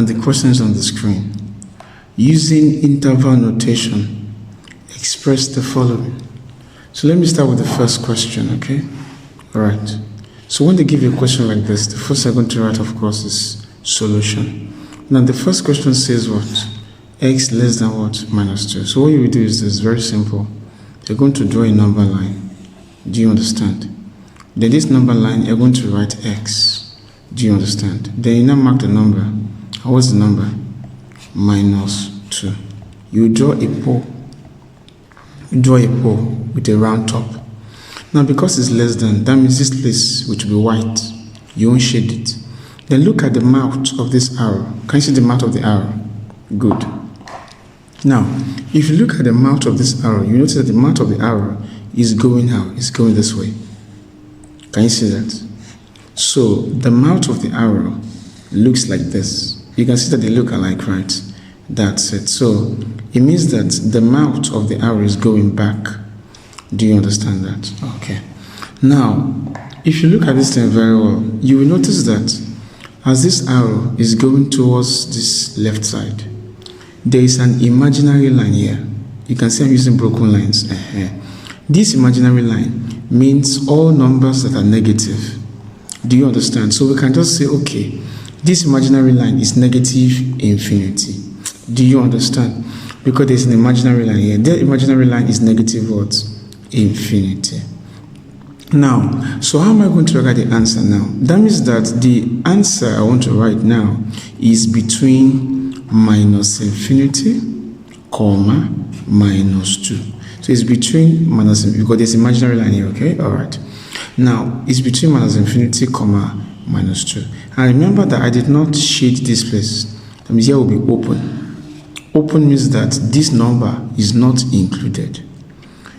And the question is on the screen. Using interval notation, express the following. So let me start with the first question, okay? All right. So when they give you a question like this, the first thing I'm going to write, of course, is solution. Now the first question says what? X less than what? Minus 2. So what you will do is this, very simple. You're going to draw a number line. Do you understand? Then this number line, you're going to write X. Do you understand? Then you now mark the number. And what's the number? Minus 2. You draw a pole. You draw a pole with a round top. Now because it's less than, that means this place which will be white. You won't shade it. Then look at the mouth of this arrow. Can you see the mouth of the arrow? Good. Now, if you look at the mouth of this arrow, you notice that the mouth of the arrow is going how? It's going this way. Can you see that? So the mouth of the arrow looks like this. You can see that they look alike, right? That's it. So it means that the mouth of the arrow is going back. Do you understand that? Okay. Now, if you look at this thing very well, you will notice that as this arrow is going towards this left side, there is an imaginary line here. You can see I'm using broken lines. This imaginary line means all numbers that are negative. Do you understand? So we can just say, okay, this imaginary line is negative infinity. Do you understand? Because there's an imaginary line here. That imaginary line is negative what? Infinity. Now, so how am I going to write the answer now? That means that the answer I want to write now is between minus infinity, comma, minus 2. So it's between minus infinity, because there's imaginary line here, okay? All right. Now, it's between minus infinity, comma, minus 2. And remember that I did not shade this place. That means here will be open. Open means that this number is not included.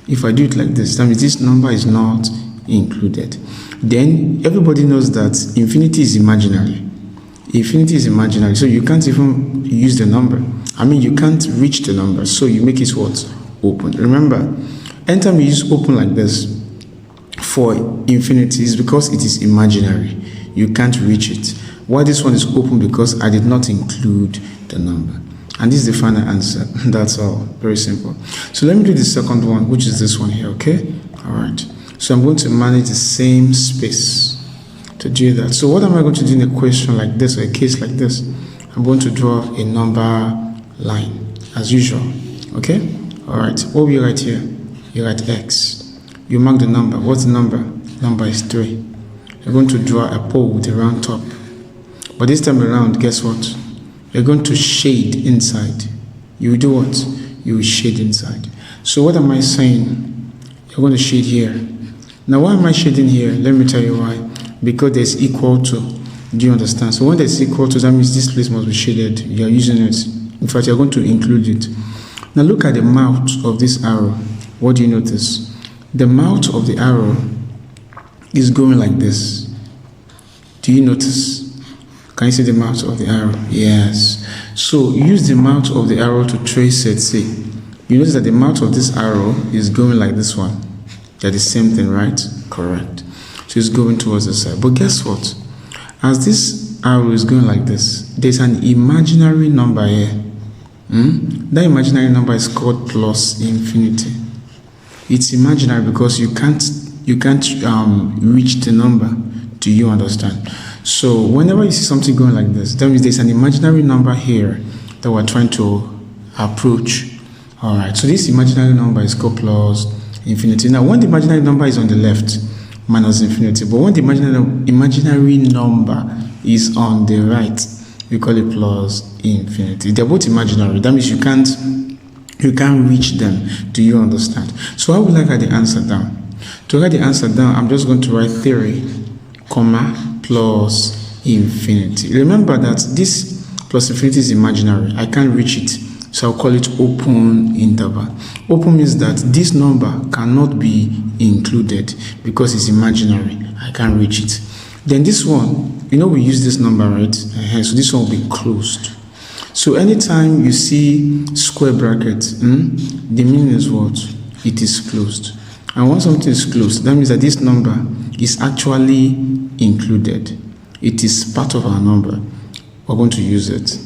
If I do it like this, that means this number is not included. Then everybody knows that infinity is imaginary. Infinity is imaginary, so you can't even use the number. I mean, you can't reach the number, so you make it what? Open. Remember, anytime you use open like this for infinity is because it is imaginary. You can't reach it. Why this one is open? Because I did not include the number. And this is the final answer. That's all. Very simple. So let me do the second one, which is this one here, okay? All right. So I'm going to manage the same space to do that. So what am I going to do in a question like this or a case like this? I'm going to draw a number line as usual, okay? All right. What will you write here? You write X. You mark the number. What's the number? Number is 3. You're going to draw a pole with a round top. But this time around, guess what? You're going to shade inside. You will do what? You will shade inside. So what am I saying? You're going to shade here. Now why am I shading here? Let me tell you why. Because there's equal to. Do you understand? So when there's equal to, that means this place must be shaded. You're using it. In fact, you're going to include it. Now look at the mouth of this arrow. What do you notice? The mouth of the arrow is going like this. Do you notice? Can you see the mouth of the arrow? Yes. So use the mouth of the arrow to trace it. See, you notice that the mouth of this arrow is going like this one. They're the same thing, right? Correct. So it's going towards the side. But guess what? As this arrow is going like this, there's an imaginary number here. That imaginary number is called plus infinity. It's imaginary because you can't reach the number. Do you understand? So whenever you see something going like this, that means there's an imaginary number here that we're trying to approach. All right. So this imaginary number is called plus infinity. Now, when the imaginary number is on the left, minus infinity. But when the imaginary number is on the right, we call it plus infinity. They're both imaginary. That means you can't reach them. Do you understand? So how will I write the answer down? To write the answer down, I'm just going to write 3, comma, plus infinity. Remember that this plus infinity is imaginary. I can't reach it. So I'll call it open interval. Open means that this number cannot be included because it's imaginary. I can't reach it. Then this one, you know we use this number, right? So this one will be closed. So anytime you see square bracket, the meaning is what? It is closed. And once something is closed, that means that this number is actually included. It is part of our number. We're going to use it.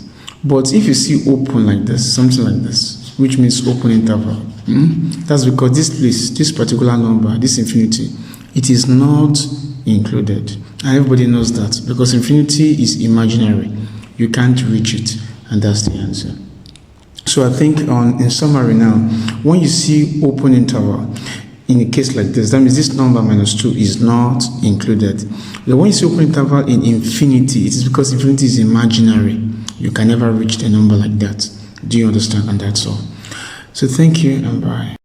But if you see open like this, something like this, which means open interval, that's because this place, this particular number, this infinity, it is not included. And everybody knows that because infinity is imaginary. You can't reach it, and that's the answer. So I think in summary now, when you see open interval, in a case like this, that means this number minus 2 is not included. But when you see open interval in infinity, it is because infinity is imaginary. You can never reach a number like that. Do you understand? And that's all. So thank you and bye.